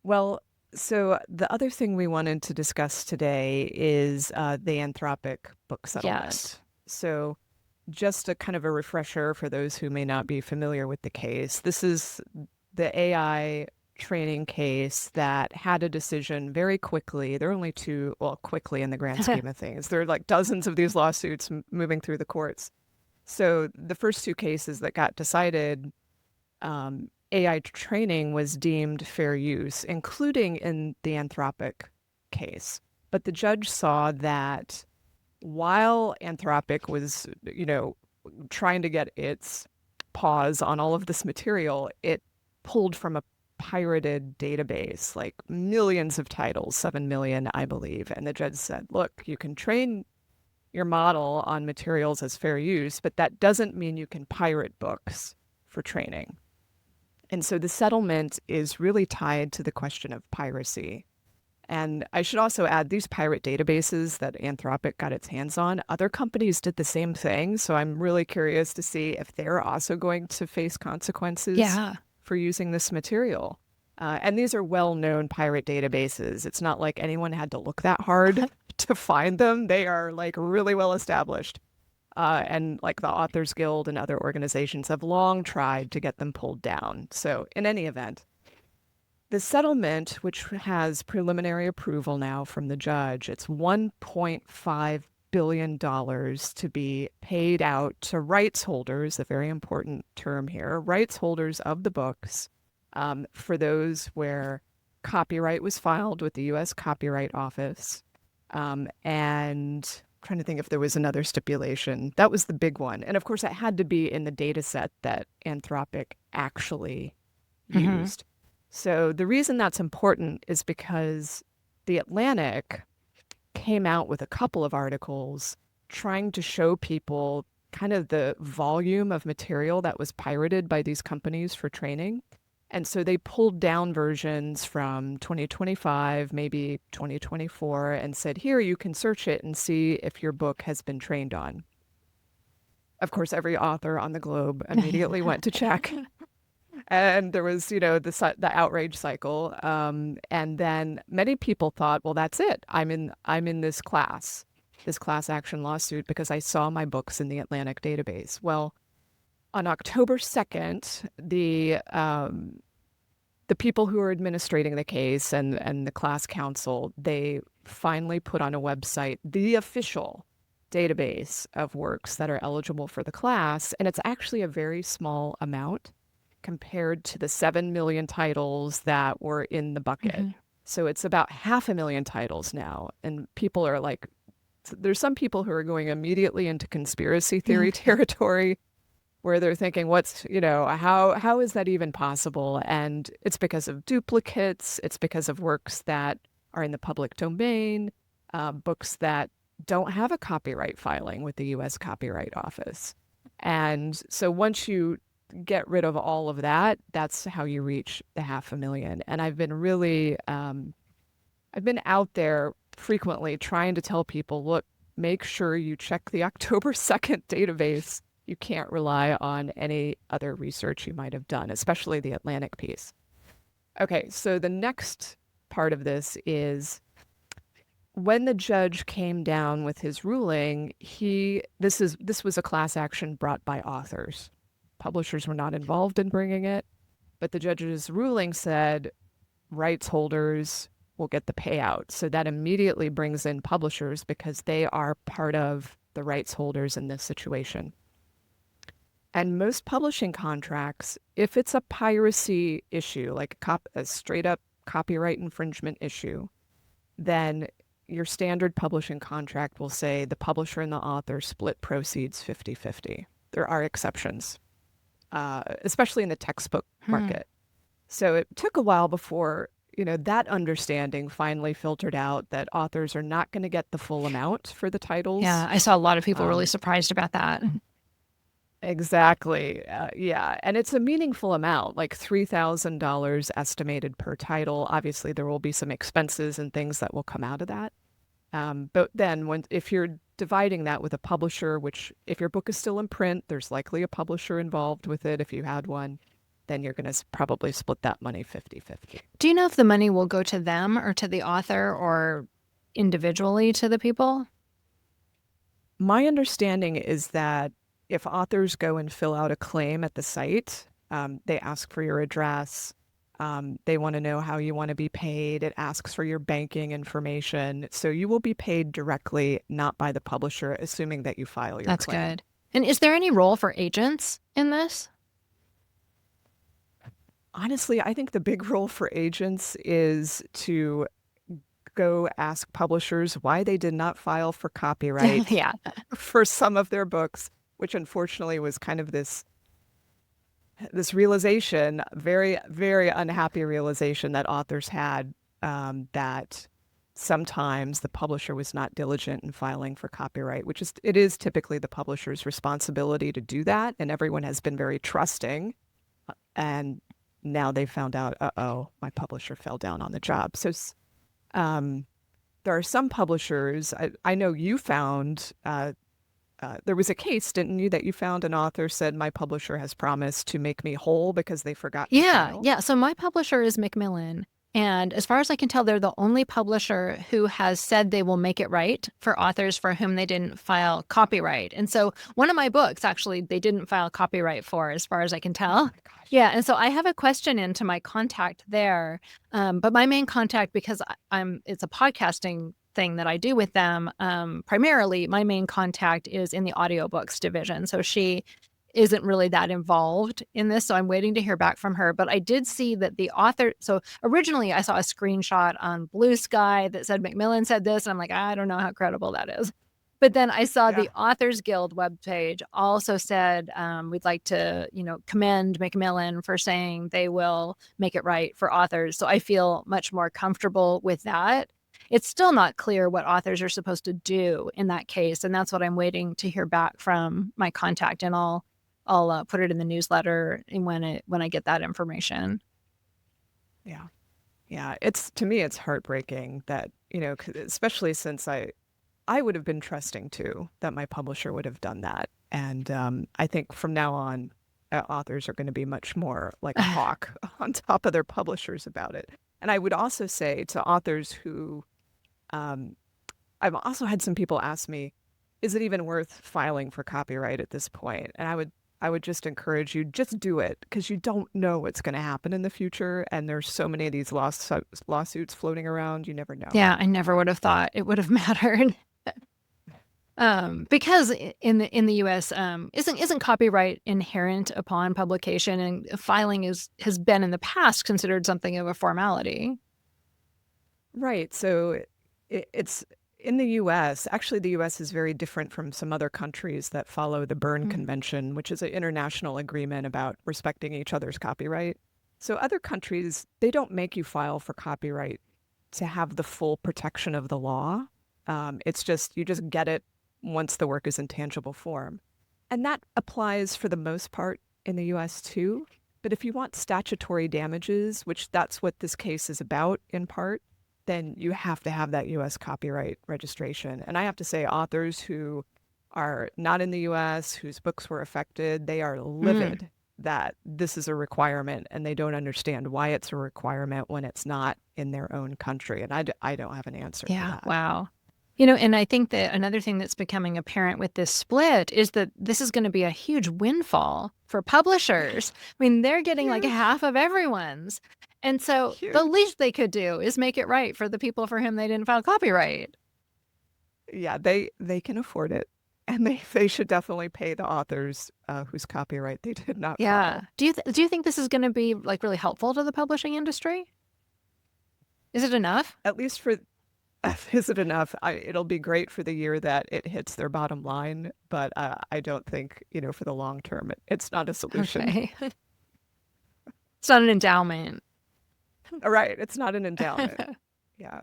Well, so the other thing we wanted to discuss today is the Anthropic book Yes. settlement. So, just a kind of a refresher for those who may not be familiar with the case. This is the AI training case that had a decision very quickly. There are only two, well, quickly in the grand scheme of things. There are like dozens of these lawsuits moving through the courts. So, the first two cases that got decided, AI training was deemed fair use, including in the Anthropic case. But the judge saw that while Anthropic was, trying to get its paws on all of this material, it pulled from a pirated database, like millions of titles, 7 million, I believe. And the judge said, look, you can train your model on materials as fair use, but that doesn't mean you can pirate books for training. And so the settlement is really tied to the question of piracy. And I should also add these pirate databases that Anthropic got its hands on, other companies did the same thing. So I'm really curious to see if they're also going to face consequences Yeah. for using this material. And these are well known pirate databases. It's not like anyone had to look that hard to find them, they are like really well established. And like the Authors Guild and other organizations have long tried to get them pulled down. So, in any event, the settlement, which has preliminary approval now from the judge, it's $1.5 billion to be paid out to rights holders, a very important term here, rights holders of the books, for those where copyright was filed with the U.S. Copyright Office. And I'm trying to think if there was another stipulation. That was the big one. And of course, it had to be in the data set that Anthropic actually Hmm. used. So the reason that's important is because The Atlantic came out with a couple of articles trying to show people kind of the volume of material that was pirated by these companies for training. And so they pulled down versions from 2025, maybe 2024, and said, here, you can search it and see if your book has been trained on. Of course, every author on the globe immediately went to check. And there was, the outrage cycle. And then many people thought, well, that's it. I'm in this class action lawsuit because I saw my books in the Atlantic database. Well, on October 2nd, the people who are administrating the case and the class counsel, they finally put on a website the official database of works that are eligible for the class. And it's actually a very small amount compared to the 7 million titles that were in the bucket. Hmm. So it's about 500,000 titles now. And people are like, there's some people who are going immediately into conspiracy theory territory where they're thinking, how is that even possible? And it's because of duplicates, it's because of works that are in the public domain, books that don't have a copyright filing with the US Copyright Office. And so once you get rid of all of that, that's how you reach the 500,000. And I've been out there frequently trying to tell people, look, make sure you check the October 2nd database. You can't rely on any other research you might have done, especially the Atlantic piece. Okay, so the next part of this is when the judge came down with his ruling, this was a class action brought by authors. Publishers were not involved in bringing it, but the judge's ruling said rights holders will get the payout. So that immediately brings in publishers because they are part of the rights holders in this situation. And most publishing contracts, if it's a piracy issue, like a straight up copyright infringement issue, then your standard publishing contract will say the publisher and the author split proceeds 50-50. There are exceptions, especially in the textbook Hmm. market. So it took a while before, that understanding finally filtered out that authors are not going to get the full amount for the Yeah, titles. I saw a lot of people really Um, surprised about that. exactly. Yeah. And it's a meaningful amount, like $3,000 estimated per title. Obviously, there will be some expenses and things that will come out of that. But then if you're dividing that with a publisher, which if your book is still in print, there's likely a publisher involved with it if you had one. then you're going to probably split that money 50-50. Do you know if the money will go to them or to the author or individually to the people? My understanding is that if authors go and fill out a claim at the site, they ask for your address. They want to know how you want to be paid. It asks for your banking information. So you will be paid directly, not by the publisher, assuming that you file your That's claim. good. And is there any role for agents in this? Honestly, I think the big role for agents is to go ask publishers why they did not file for copyright Yeah. for some of their books, which unfortunately was kind of this realization, very, very unhappy realization that authors had, that sometimes the publisher was not diligent in filing for copyright, it is typically the publisher's responsibility to do that. And everyone has been very trusting. And now they found out, uh-oh, my publisher fell down on the job. So there are some publishers, I know you found, there was a case, didn't you, that you found an author said, my publisher has promised to make me whole because they forgot to Yeah. file? Yeah. So my publisher is Macmillan. And as far as I can tell, they're the only publisher who has said they will make it right for authors for whom they didn't file copyright. And so one of my books, actually, they didn't file copyright for, as far as I can Oh tell. my gosh. Yeah. And so I have a question into my contact there. But my main contact, because it's a podcasting thing that I do with them, primarily my main contact is in the audiobooks division. So she isn't really that involved in this. So I'm waiting to hear back from her. But I did see that the author, so originally I saw a screenshot on Blue Sky that said Macmillan said this. And I'm like, I don't know how credible that is. But then I saw Yeah. the Authors Guild webpage also said, we'd like to, commend Macmillan for saying they will make it right for authors. So I feel much more comfortable with that. It's still not clear what authors are supposed to do in that case. And that's what I'm waiting to hear back from my contact. And I'll put it in the newsletter when I get that information. Yeah. Yeah. To me, it's heartbreaking that, especially since I would have been trusting too that my publisher would have done that. And I think from now on, authors are going to be much more like a hawk on top of their publishers about it. And I would also say to authors who, I've also had some people ask me, is it even worth filing for copyright at this point? And I would just encourage you, just do it, because you don't know what's going to happen in the future. And there's so many of these lawsuits floating around, you never know. Yeah, I never would have thought it would have mattered. Because in the U.S., isn't copyright inherent upon publication, and filing has been in the past considered something of a formality. Right. So it's in the US. Actually, the US is very different from some other countries that follow the Berne Convention, which is an international agreement about respecting each other's copyright. So other countries, they don't make you file for copyright to have the full protection of the law. It's just, you just get it once the work is in tangible form. And that applies for the most part in the US too. But if you want statutory damages, which that's what this case is about in part, then you have to have that US copyright registration. And I have to say, authors who are not in the US, whose books were affected, they are livid that this is a requirement, and they don't understand why it's a requirement when it's not in their own country. And I don't have an answer for that. Wow. And I think that another thing that's becoming apparent with this split is that this is going to be a huge windfall for publishers. I mean, they're getting like half of everyone's. And so the least they could do is make it right for the people for whom they didn't file copyright. Yeah, they can afford it. And they should definitely pay the authors whose copyright they did not Yeah. file. Do you think this is going to be like really helpful to the publishing industry? Is it enough? At least for, is it enough? It'll be great for the year that it hits their bottom line, but I don't think, for the long term, it's not a solution. Okay. It's not an endowment. Right. It's not an endowment. Yeah.